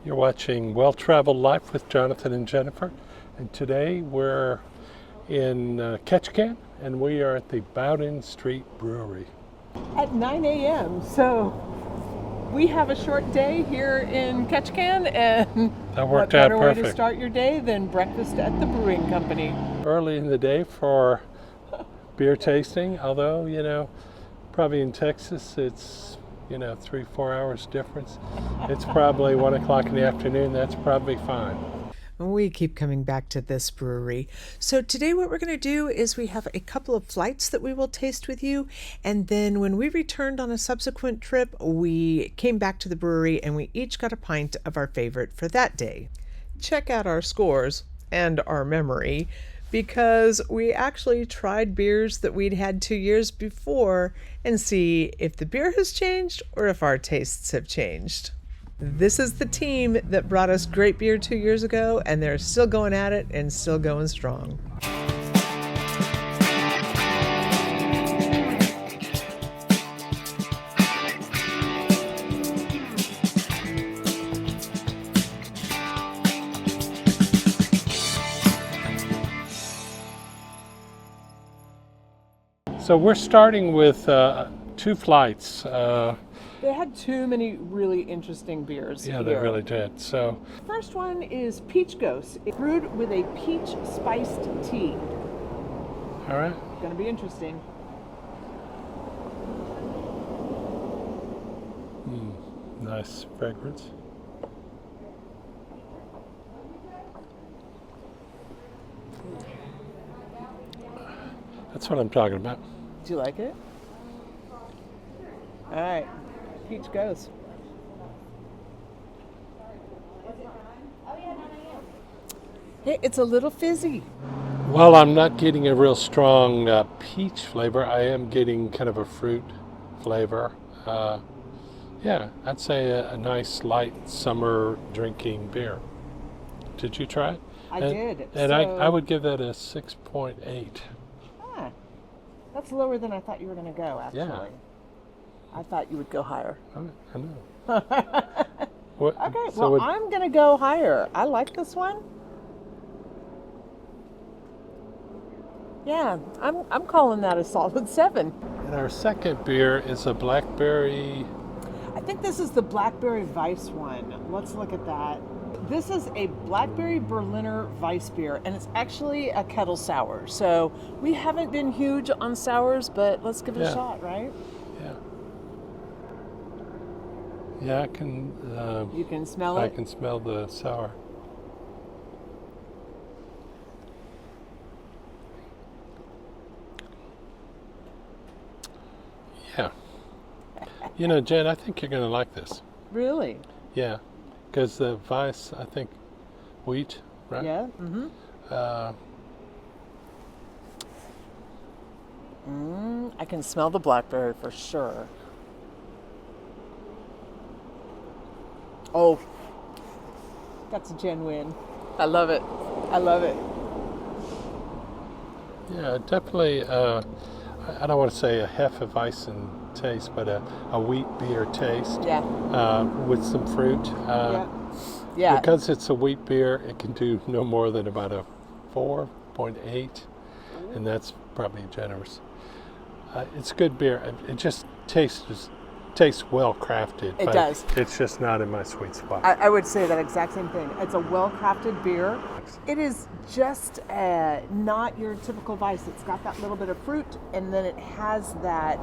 You're watching Well-Traveled Life with Jonathan and Jennifer, and today we're in Ketchikan, and we are at the Bawden Street Brewery. At 9 a.m. So we have a short day here in Ketchikan, and That worked what out better way perfect. to start your day than breakfast at the brewing company? Early in the day for beer tasting, although, probably in Texas it's 3-4 hours difference. It's probably 1 o'clock in the afternoon. That's probably fine. We keep coming back to this brewery. So today what we're going to do is we have a couple of flights that we will taste with you. And then when we returned on a subsequent trip, we came back to the brewery and we each got a pint of our favorite for that day. Check out our scores and our memory, because we actually tried beers that we'd had 2 years before and see if the beer has changed or if our tastes have changed. This is the team that brought us great beer 2 years ago, and they're still going at it and still going strong. So we're starting with 2 flights. They had too many really interesting beers Yeah, here. they really did. So First one is Peach Ghost. It's brewed with a peach spiced tea. all right. Gonna be interesting. Nice fragrance. That's what I'm talking about. Do you like it? All right, Peach Ghost. Hey, it's a little fizzy. Well, I'm not getting a real strong peach flavor. I am getting kind of a fruit flavor. Yeah, I'd say a nice light summer drinking beer. Did you try it? I did. And So- I would give that a 6.8. Ah, that's lower than I thought you were going to go, actually. Yeah. I thought you would go higher. I know. What, Okay, so well, would- I'm going to go higher. I like this one. Yeah, I'm calling that a solid 7. and our second beer is a blackberry. I think this is the Blackberry Weiss one. Let's look at that. This is a Blackberry Berliner Weiss beer, and it's actually a kettle sour. So we haven't been huge on sours, but let's give it Yeah. a shot, right? Yeah. Yeah, I can. You can smell I it. can smell the sour. Yeah. Jen, I think you're going to like this. Really? Yeah, because the Weiss, I think, wheat, right? Yeah. Mm-hmm. I can smell the blackberry for sure. Oh, that's a genuine. I love it. I love it. Yeah, definitely. I don't want to say a Hefeweizen taste, but a wheat beer taste. Yeah. With some fruit. Yeah. Because it's a wheat beer, it can do no more than about a 4.8, and that's probably generous. It's good beer. It just tastes well crafted. It but does. It's just not in my sweet spot. I would say that exact same thing. It's a well-crafted beer. It is just not your typical Weiss. It's got that little bit of fruit, and then it has that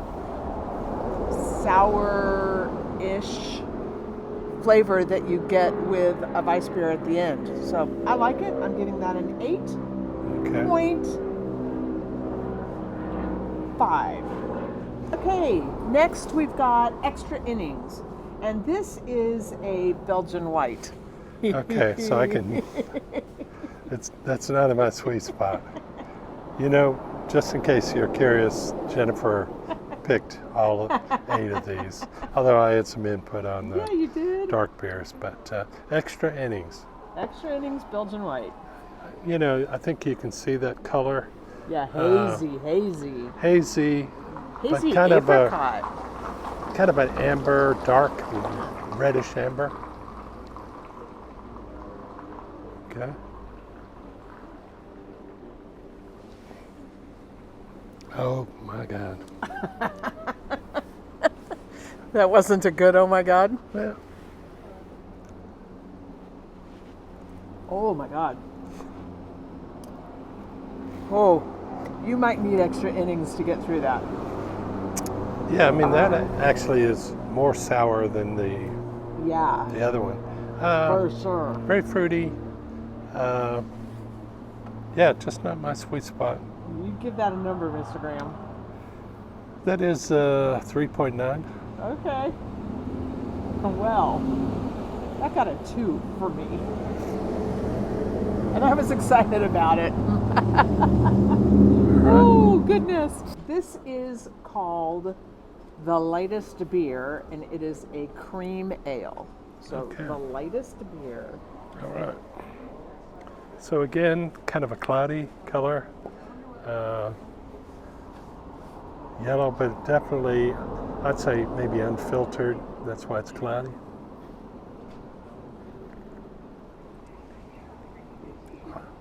sour-ish flavor that you get with a Weiss beer at the end. So I like it. I'm giving that an 8.5. Okay, next we've got Extra Innings, and this is a Belgian white. Okay, so I can. That's not in my sweet spot. Just in case you're curious, Jennifer picked all 8 of these. Although I had some input on the Yeah, you did. dark beers, but Extra Innings. Extra Innings Belgian white. I think you can see that color. Yeah, hazy. Hazy, Hazy but kind of apricot. an amber, dark reddish amber. Okay. Oh my God. That wasn't a good oh my God. Well, Oh my God. Oh, you might need extra innings to get through that. yeah, I mean, that actually is more sour than Yeah, the other one. for sure. Very fruity. Yeah, just not my sweet spot. You give that a number, Mr. Graham. That is 3.9. Okay. Well, that got a 2 for me. And I was excited about it. Oh, goodness. This is called the lightest beer, and it is a cream ale. So Okay. the lightest beer. All right. So again, kind of a cloudy color. Yellow, but definitely, I'd say maybe unfiltered. That's why it's cloudy.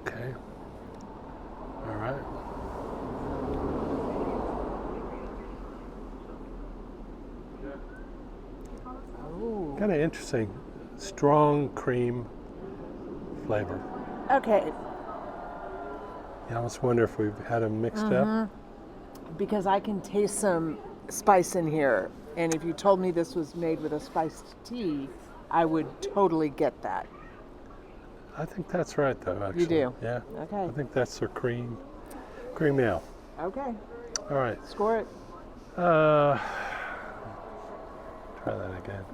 Okay. All right. Ooh. Kind of interesting. Strong cream flavor. Okay, I almost wonder if we've had them mixed up. because I can taste some spice in here. And if you told me this was made with a spiced tea, I would totally get that. I think that's right, though, actually. You do? Yeah. Okay. I think that's their cream ale. Okay, All right. score it. Try that again.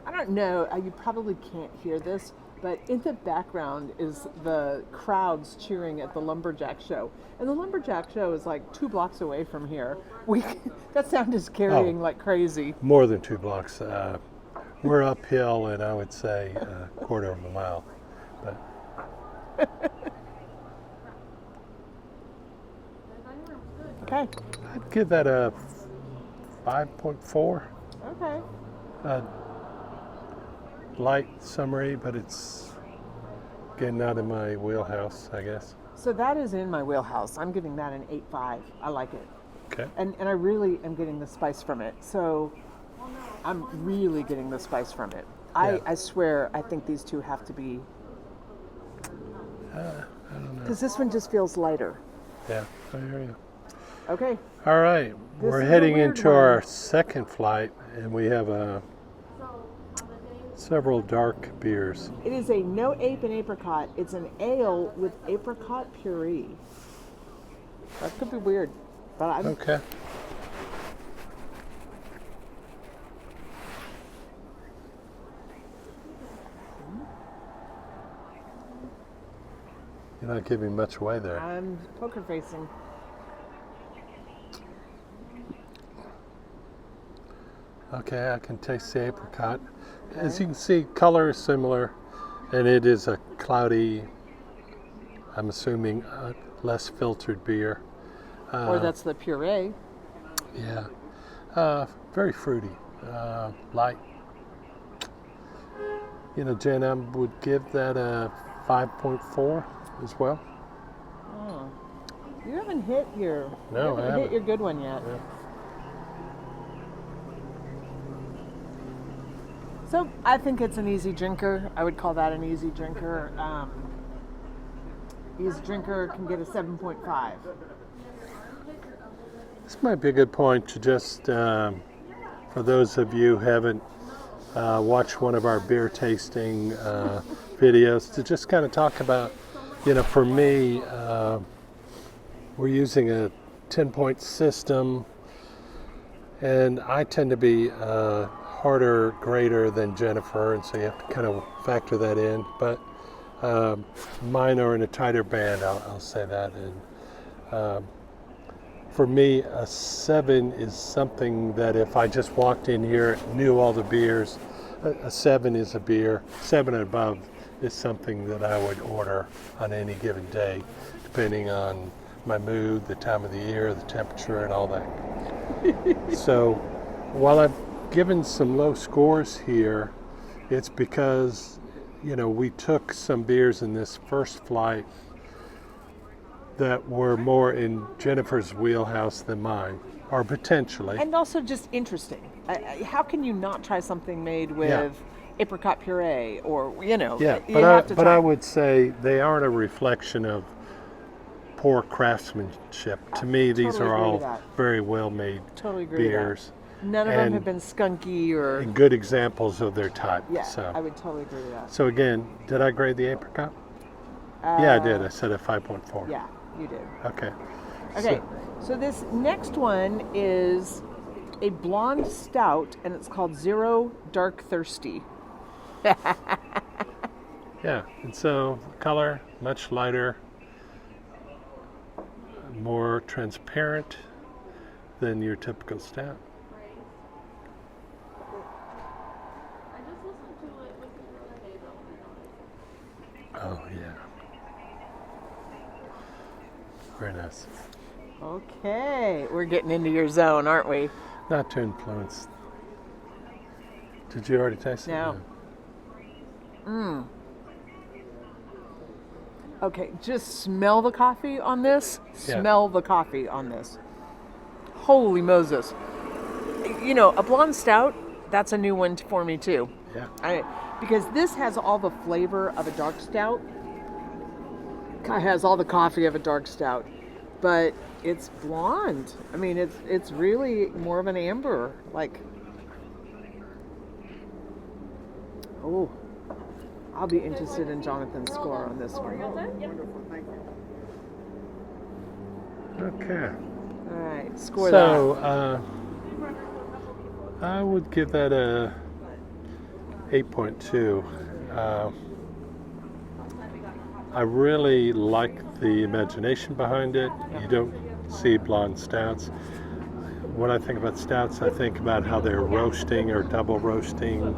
I don't know, you probably can't hear this, but in the background is the crowds cheering at the Lumberjack show. And the Lumberjack show is like 2 blocks away from here. That sound is carrying like crazy. More than 2 blocks. We're uphill, and I would say a quarter of a mile. But Okay, I'd give that a 5.4. okay. Light summary, but it's again not in my wheelhouse, I guess. So that is in my wheelhouse. I'm giving that an 8.5. I like it. Okay. And I really am getting the spice from it. So I'm really getting the spice from it. Yeah. I swear, I think these two have to be. I don't know. Because this one just feels lighter. Yeah, I hear you. Okay. All right, we're is a heading weird into one. our second flight, and we have several dark beers. It is a no ape and apricot. It's an ale with apricot puree. That could be weird, but I'm Okay. You're not giving much away there. I'm poker facing. Okay, I can taste the apricot. As you can see, color is similar, and it is a cloudy, I'm assuming, less filtered beer. Or that's the puree. Yeah. Very fruity, light. You know, Jen, I would give that a 5.4 as well. Oh. You haven't hit your No, I hit haven't. your good one yet. Yeah. So I think it's an easy drinker. I would call that an easy drinker. Easy drinker can get a 7.5. This might be a good point to just, for those of you who haven't watched one of our beer tasting videos, to just kind of talk about, you know, for me, we're using a 10-point system, and I tend to be harder grader than Jennifer, and so you have to kind of factor that in. But mine are in a tighter band, I'll say that. And for me, a 7 is something that if I just walked in here, knew all the beers, a 7 is a beer. 7 and above is something that I would order on any given day, depending on my mood, the time of the year, the temperature, and all that. So while I've given some low scores here, It's because, we took some beers in this first flight that were more in Jennifer's wheelhouse than mine, or potentially. And also just interesting. How can you not try something made with Yeah. apricot puree or, you But I would say they aren't a reflection of poor craftsmanship. To me, these totally are agree all with that. very well-made Totally agree with that. beers. None of them and- have been skunky or... And good examples of their type. Yeah, So. I would totally agree with that. So again, did I grade the apricot? Yeah, I did. I said a 5.4. Yeah, you did. Okay. Okay, so this next one is a blonde stout, and it's called Zero Dark Thirsty. Yeah, and so color much lighter, more transparent than your typical stout. Oh yeah, very nice. Okay, we're getting into your zone, aren't we? Not to influence. Did you already taste it? No. Okay, just smell the coffee on this. Yeah. Smell the coffee on this. Holy Moses. A blonde stout, that's a new one for me too. Yeah. Because this has all the flavor of a dark stout. It has all the coffee of a dark stout, but it's blonde. I mean, it's really more of an amber. Oh, I'll be interested in Jonathan's score on this one. Okay. All right, score that. So I would give that a 8.2. I really like the imagination behind it. You don't see blonde stouts. When I think about stouts, I think about how they're roasting or double roasting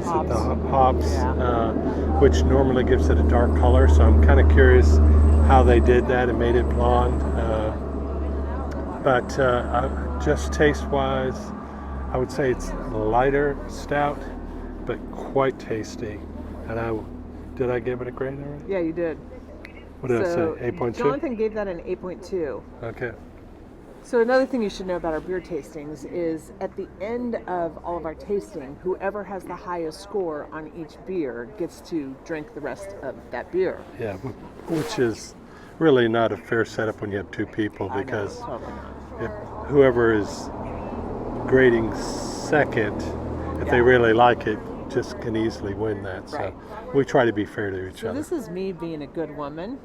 hops, which normally gives it a dark color. So I'm kind of curious how they did that and made it blonde. But just taste-wise, I would say it's a lighter stout, but quite tasty. And did I give it a grade already? Yeah, you did. What did I say? 8.2? Jonathan gave that an 8.2. Okay. So another thing you should know about our beer tastings is at the end of all of our tasting, whoever has the highest score on each beer gets to drink the rest of that beer. Yeah, which is really not a fair setup when you have two people, because Totally not. if whoever is grading second, if they really like it, just can easily win that. So Right. we try to be fair to each So other. this is me being a good woman.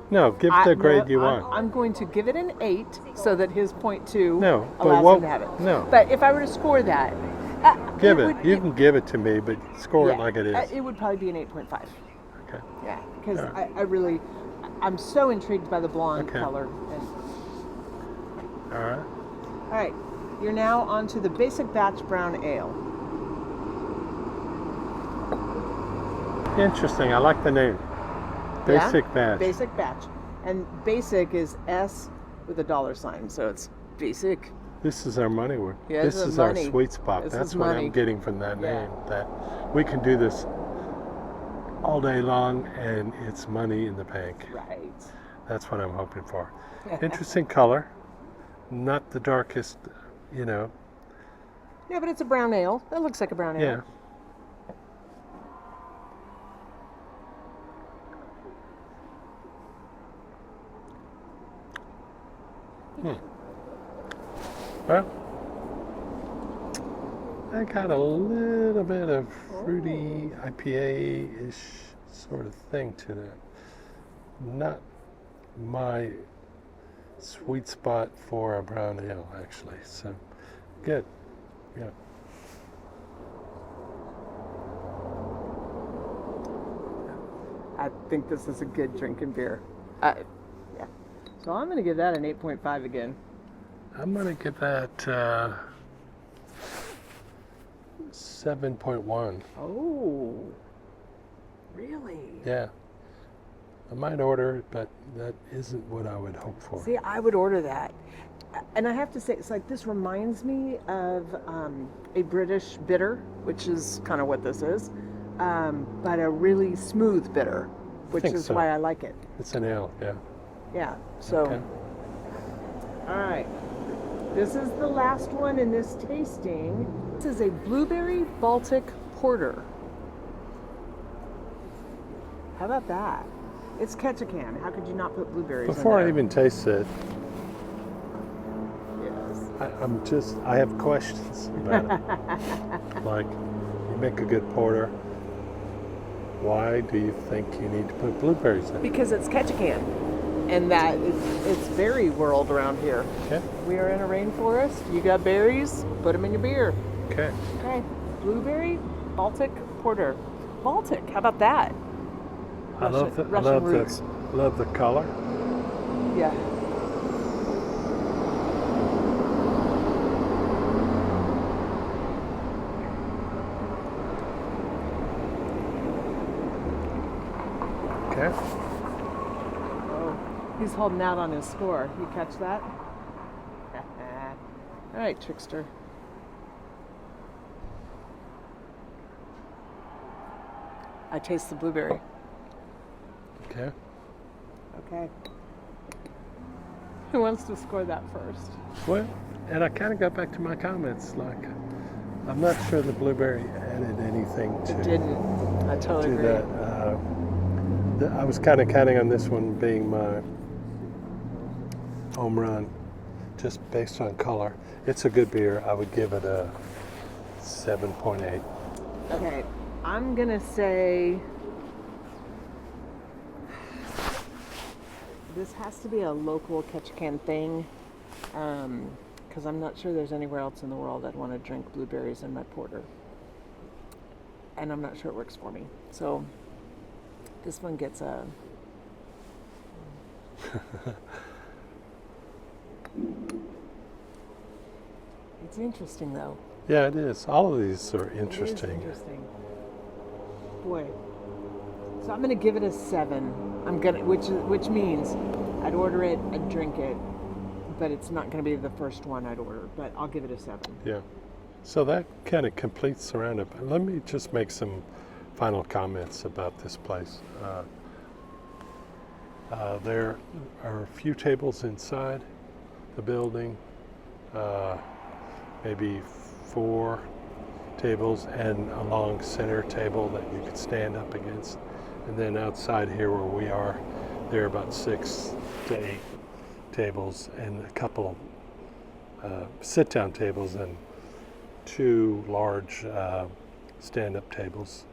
No, give the grade you want. I'm going to give it an 8 so that his 0.2 No, but allows him to have it. no. But if I were to score that, Give it. would- You can give it to me, but score it like it is. It would probably be an 8.5. Okay. Yeah, because All right. I'm so intrigued by the blonde Okay. color. And, All right. all right, you're now on to the basic batch brown ale. Interesting. I like the name. Basic Yeah? batch. Basic batch. And basic is S with a $sign, so it's basic. This is our money word. Yeah, this this is is our money. sweet spot. This That's is what money. I'm getting from that Yeah. name. That we can do this all day long, and it's money in the bank. Right. That's what I'm hoping for. Interesting color. Not the darkest, Yeah, but it's a brown ale. That looks like a brown ale. Yeah. Well, I got a little bit of fruity IPA-ish sort of thing to that. Not my sweet spot for a brown ale, actually. So, good. Yeah. I think this is a good drinking beer. Yeah. So I'm going to give that an 8.5 again. I'm going to give that 7.1. Oh, really? Yeah. I might order it, but that isn't what I would hope for. See, I would order that. And I have to say, it's like this reminds me of a British bitter, which is kind of what this is, but a really smooth bitter, which is why I like it. It's an ale, yeah. Yeah, so, Okay. all right. This is the last one in this tasting. This is a Blueberry Baltic Porter. How about that? It's Ketchikan. How could you not put blueberries Before in there? I even taste it, Yes. I have questions about it. Like, you make a good porter. Why do you think you need to put blueberries in it? Because it's Ketchikan, and it's berry world around here. Okay. We are in a rainforest. You got berries, put them in your beer. Okay. Okay, Blueberry Baltic Porter. Baltic, how about that? I love Russian roots. the color. Yeah. Okay. Oh, he's holding out on his score. You catch that? All right, trickster. I taste the blueberry. Okay. Okay. Who wants to score that first? Well, and I kind of got back to my comments. Like, I'm not sure the blueberry added anything to Didn't. I totally agree. that. I was kind of counting on this one being my home run, just based on color. It's a good beer. I would give it a 7.8. Okay, I'm gonna say this has to be a local Ketchikan thing, because I'm not sure there's anywhere else in the world I'd want to drink blueberries in my porter, and I'm not sure it works for me. So this one gets a. It's interesting though. Yeah, it is. All of these are It is interesting. interesting. Boy. So I'm gonna give it a 7. Which means I'd order it, I'd drink it, but it's not gonna be the first one I'd order. But I'll give it a 7. Yeah. So that kind of completes the roundup. Let me just make some final comments about this place. There are a few tables inside the building, maybe 4 tables and a long center table that you could stand up against. And then outside here where we are, there are about 6 to 8 tables and a couple sit-down tables and 2 large stand-up tables.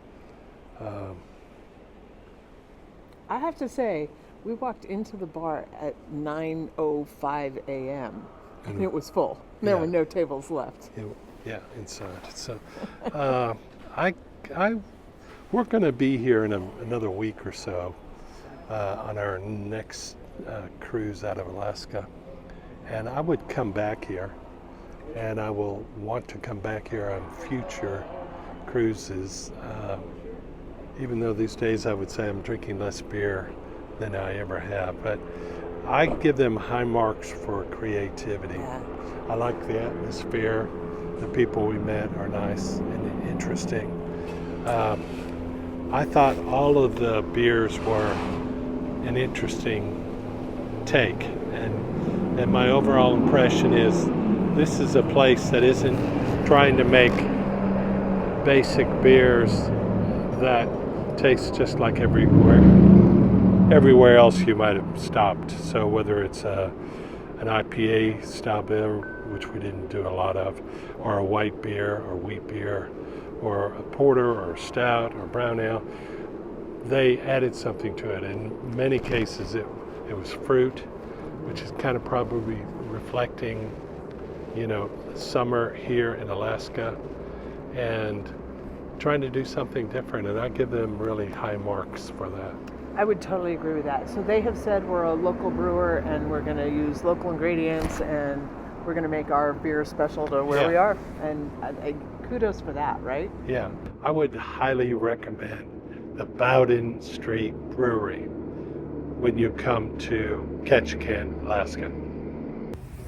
I have to say, we walked into the bar at 9:05 a.m. and it was full. There were no tables left. Yeah, inside. So, we're going to be here in another week or so on our next cruise out of Alaska, and I would come back here, and I will want to come back here on future cruises. Even though these days I would say I'm drinking less beer than I ever have, but I give them high marks for creativity. Yeah. I like the atmosphere. The people we met are nice and interesting. I thought all of the beers were an interesting take, and my overall impression is this is a place that isn't trying to make basic beers that taste just like everywhere else you might have stopped. So whether it's an IPA style beer, which we didn't do a lot of, or a white beer or wheat beer, or a porter or a stout or brown ale, they added something to it. In many cases it was fruit, which is kind of probably reflecting, summer here in Alaska, and trying to do something different, and I give them really high marks for that. I would totally agree with that. So they have said we're a local brewer and we're going to use local ingredients and we're going to make our beer special to where we are. And kudos for that, right? Yeah, I would highly recommend the Bawden Street Brewery. when you come to Ketchikan, Alaska.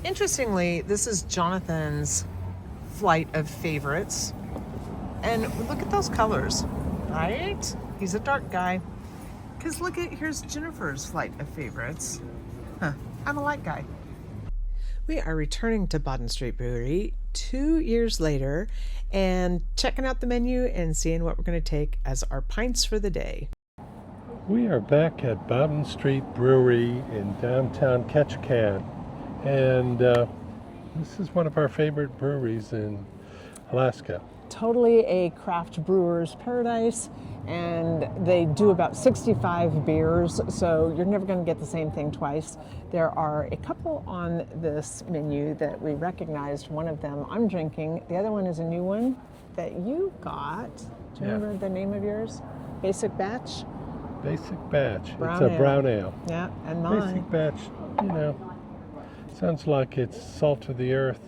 Interestingly, this is Jonathan's flight of favorites. And look at those colors, right? He's a dark guy. Because look at, here's Jennifer's flight of favorites. Huh, I'm a light guy. We are returning to Bawden Street Brewery 2 years later and checking out the menu and seeing what we're going to take as our pints for the day. We are back at Bawden Street Brewery in downtown Ketchikan, and this is one of our favorite breweries in Alaska. Totally a craft brewer's paradise, and they do about 65 beers, so you're never going to get the same thing twice. There are a couple on this menu that we recognized. One of them I'm drinking. The other one is a new one that you got. Do you remember the name of yours? Basic Batch? Basic Batch. It's Brown a ale. brown ale. Yeah, and mine. Basic Batch, you know, sounds like it's salt of the earth,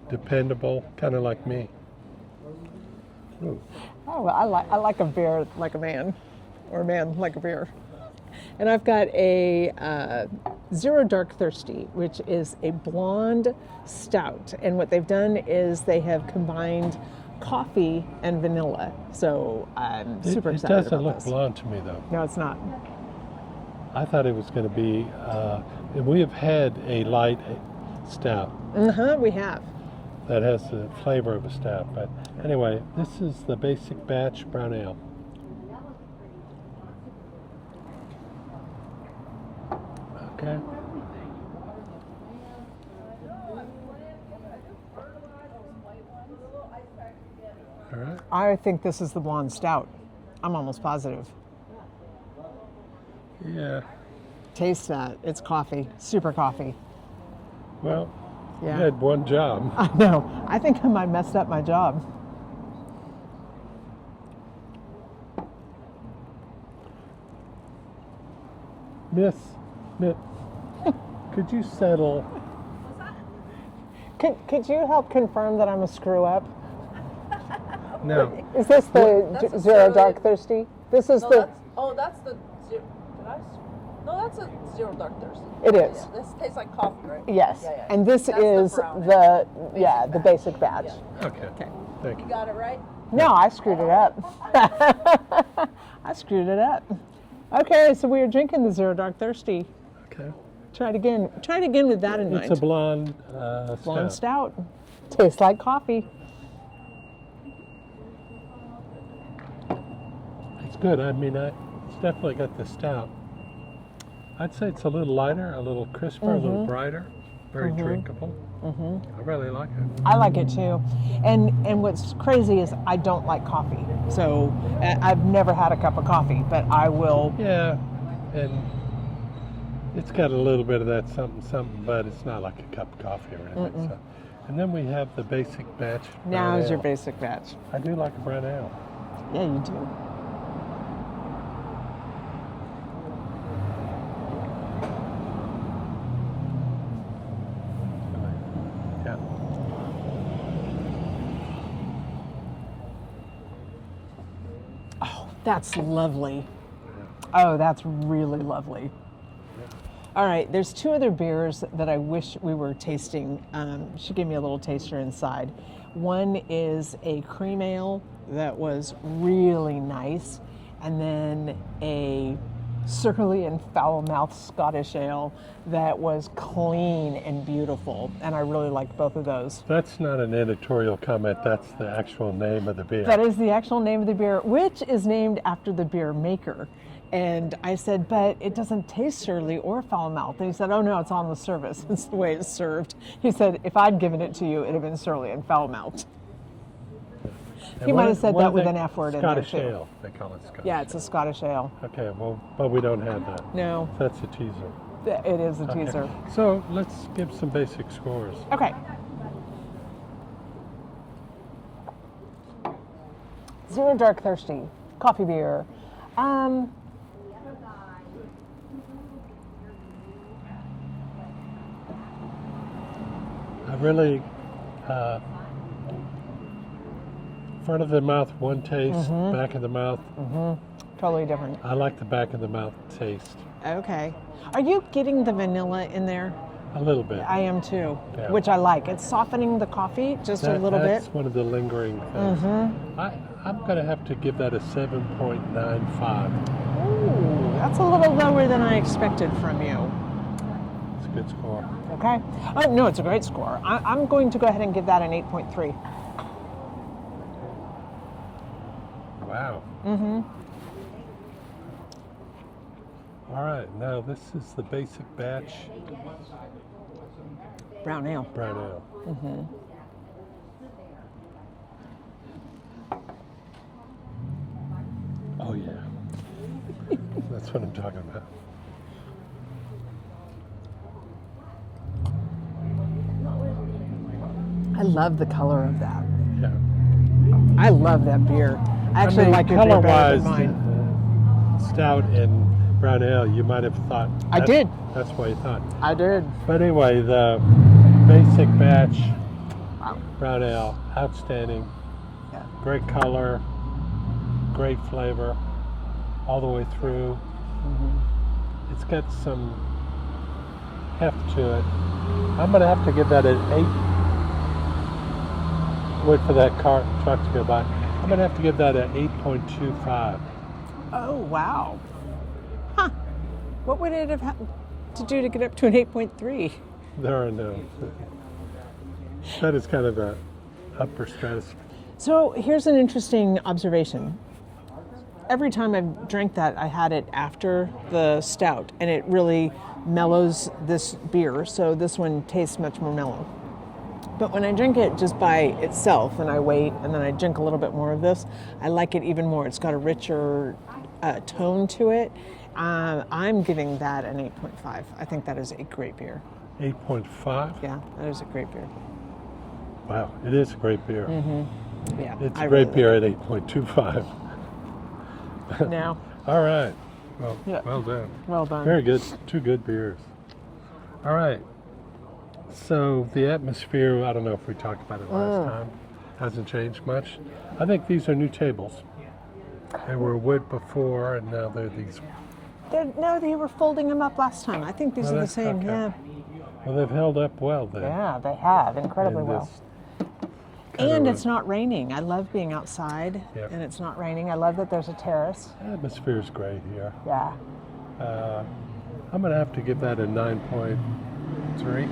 dependable, kind of like me. Ooh. Oh, well, I like a beer like a man, or a man like a beer. And I've got a Zero Dark Thirsty, which is a blonde stout. And what they've done is they have combined coffee and vanilla. So I'm super excited about this. It doesn't look blonde to me, though. No, it's not. I thought it was going to be, we have had a light stout. We have. That has the flavor of a stout. But anyway, this is the Basic Batch brown ale. Okay. All right. I think this is the blonde stout. I'm almost positive. Yeah. Taste that. It's coffee. Super coffee. Well, Yeah. you had one job. I know. I think I might have messed up my job. Miss, could you settle? Could you help confirm that I'm a screw up? No. Is this the That's a Zero Zero- Dark Thirsty? This is No, the. that's the zero. Did I? No, that's a Zero Dark Thirsty. It is. Yeah, this tastes like coffee, right? Yes, Yeah, yeah. and this That's the is brown the Basic the batch. basic batch. Yeah. Okay. Okay. Thank you. You got it right. No, I screwed it up. I screwed it up. Okay, so we are drinking the Zero Dark Thirsty. Okay. Try it again. Try it again with that in It's mind. a blonde Blonde stout. stout. Tastes like coffee. It's good. I mean, it's definitely got the stout. I'd say it's a little lighter, a little crisper, a little brighter, very drinkable. I really like it. I like it too. And what's crazy is I don't like coffee. So I've never had a cup of coffee, but I will. Yeah, and it's got a little bit of that something, but it's not like a cup of coffee or anything. So. And then we have the Basic Batch. Now brown is your ale. basic batch. I do like a brown ale. Yeah, you do. Yeah. Oh, that's lovely. Oh, that's really lovely. All right, there's two other beers that I wish we were tasting. She gave me a little taster inside. One is a cream ale that was really nice, and then a surly and foul-mouthed Scottish ale that was clean and beautiful, and I really liked both of those. That's not an editorial comment. That's the actual name of the beer. That is the actual name of the beer, which is named after the beer maker. And I said, but it doesn't taste surly or foul-mouthed. And he said, oh no, it's on the service. It's the way it's served. He said, if I'd given it to you, it'd have been surly and foul-mouthed. And He might have said what that are with they- an F word in there Scottish too. ale. They call it Scottish. Yeah, it's a Scottish ale. Okay, well, but we don't have that. No, That's a teaser. it is a Okay. teaser. So let's give some basic scores. Okay. Zero Dark Thirsty, coffee beer. I really, front of the mouth, one taste, back of the mouth, Totally different. I like the back of the mouth taste. Okay. Are you getting the vanilla in there? A little bit. I am too, Yeah. which I like. It's softening the coffee just a little That's bit. one of the lingering things. I'm going to have to give that a 7.95. Ooh, that's a little lower than I expected from you. It's a good score. Okay. Oh, no, it's a great score. I'm going to go ahead and give that an 8.3. Wow. All right, now this is the basic batch Brown ale. brown ale. Oh yeah, that's what I'm talking about. I love the color of that. Yeah. I love that beer. I actually like your beer better than color-wise, mine. the stout and brown ale, you might have thought. I did. That's what you thought. I did. But anyway, the basic batch brown ale, outstanding. Yeah. Great color, great flavor, all the way through. It's got some heft to it. I'm gonna have to give that an 8. Wait for that truck to go by. I'm gonna have to give that an 8.25. Oh, wow. Huh. What would it have had to do to get up to an 8.3? There are no. That is kind of a upper stratosphere. So here's an interesting observation. Every time I've drank that, I had it after the stout, and it really mellows this beer, so this one tastes much more mellow. But when I drink it just by itself, and I wait, and then I drink a little bit more of this, I like it even more. It's got a richer tone to it. I'm giving that an 8.5. I think that is a great beer. 8.5? Yeah, that is a great beer. Wow, it is a great beer. Yeah, It's I a great really beer at 8.25. like it. Now, All right. Well, Yeah. well done. well done. Very good. 2 good beers. All right. So the atmosphere, I don't know if we talked about it last time, hasn't changed much. I think these are new tables. They were wood before, and now they're these. No, they were folding them up last time. I think these Oh, are the that's same. okay. Yeah. Well, they've held up well then. Yeah, they have incredibly in well. this kind And of it's not raining. I love being outside, Yep. and it's not raining. I love that there's a terrace. atmosphere's great here. Yeah. I'm going to have to give that a 9.3.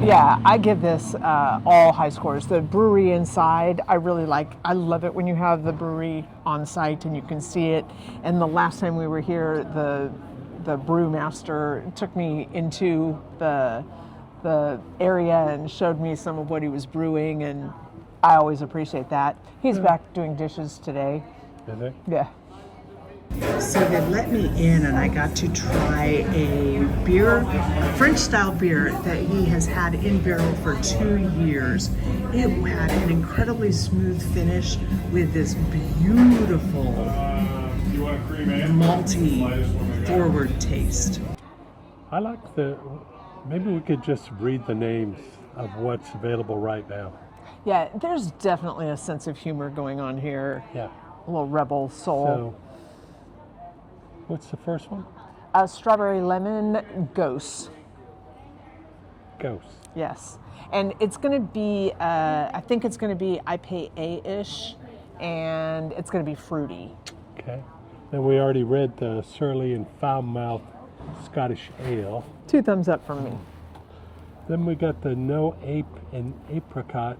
Yeah, I give this all high scores. The brewery inside, I really like. I love it when you have the brewery on site and you can see it. And the last time we were here, the brewmaster took me into the area and showed me some of what he was brewing, and I always appreciate that. He's back doing dishes today. Is it? Yeah. So they let me in and I got to try a beer, French style beer that he has had in barrel for 2 years. It had an incredibly smooth finish with this beautiful malty forward taste. I like maybe we could just read the names of what's available right now. Yeah, there's definitely a sense of humor going on here. Yeah. A little rebel soul. So, what's the first one? Strawberry lemon ghost. Ghost. Yes. And it's going to be, I think it's going to be IPA-ish, and it's going to be fruity. Okay. Then we already read the Surly and Foul-Mouth Scottish Ale. 2 thumbs up from me. Then we got the No Ape and Apricot.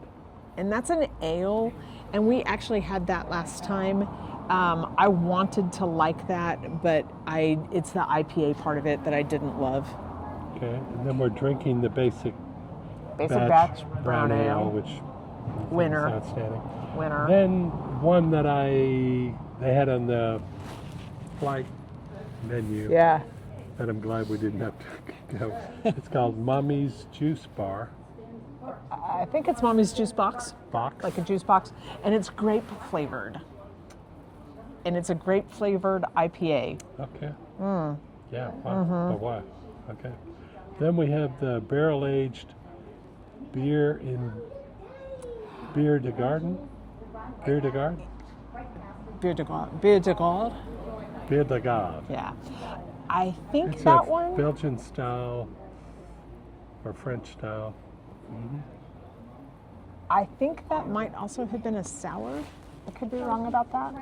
And that's an ale, and we actually had that last time. I wanted to like that, but it's the IPA part of it that I didn't love. Okay. And then we're drinking the basic Batch brown ale. which Winner. is outstanding. Winner. Then one that they had on the flight menu. Yeah. And I'm glad we didn't have to go. It's called Mommy's Juice Bar. I think it's Mommy's Juice Box, Box. like a juice box, and it's grape flavored. And it's a grape flavored IPA. Okay. Yeah. Wow. But why? Okay. Then we have the barrel aged beer in Beer de Garden. Beer de Garden. Bière de Garde. Bière de Garde. Bière de Garde. Yeah. I think It's that a one. Belgian style or French style. I think that might also have been a sour. I could be wrong about that,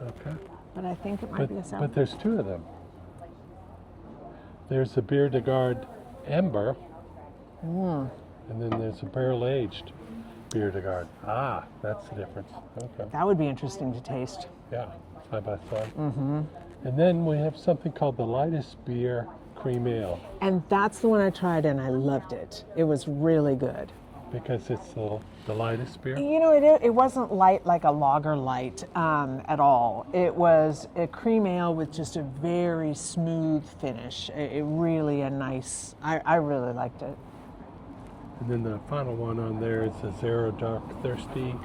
Okay. but I think it might be a sour. But there's two of them. There's a Bière de Garde Amber, and then there's a barrel-aged Bière de Garde. Ah, that's the difference. Okay. That would be interesting to taste. Yeah, side by side. And then we have something called the lightest beer cream ale, And that's the one I tried and I loved it. It was really good. because it's the lightest beer. You know, it wasn't light like a lager light at all. It was a cream ale with just a very smooth finish. It really a nice, I really liked it. And then the final one on there is the Zero Dark Thirsty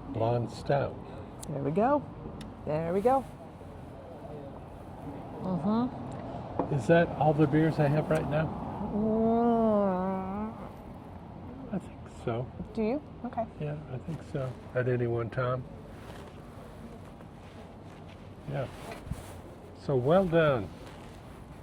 Blonde Stout. There we go. There we go. Is that all the beers I have right now? I think so. Do you? Okay. Yeah, I think so. At any one time. Yeah. So well done.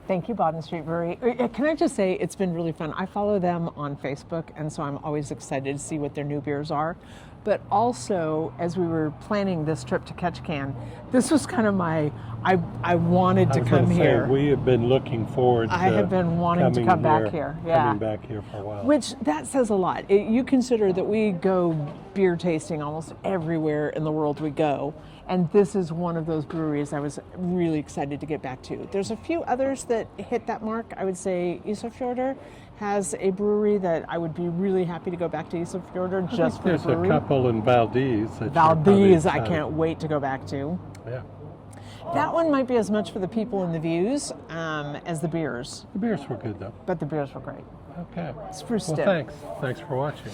Thank you, Bawden Street Brewery. Can I just say, it's been really fun. I follow them on Facebook, and so I'm always excited to see what their new beers are. But also, as we were planning this trip to Ketchikan, this was kind of my, I wanted to come here. We have been looking forward to I have been wanting to come back here. Yeah. Coming back here for a while. Which, that says a lot. You consider that we go beer tasting almost everywhere in the world we go. And this is one of those breweries I was really excited to get back to. There's a few others that hit that mark. I would say Isafjordur has a brewery that I would be really happy to go back to Isafjordur just for the There's brewery. a couple in Valdez. that you're probably Valdez, I excited. can't wait to go back to. Yeah. That one might be as much for the people and the views as the beers, The beers were good though. but the beers were great. Okay. Spruce Well, Dip. thanks. Thanks for watching.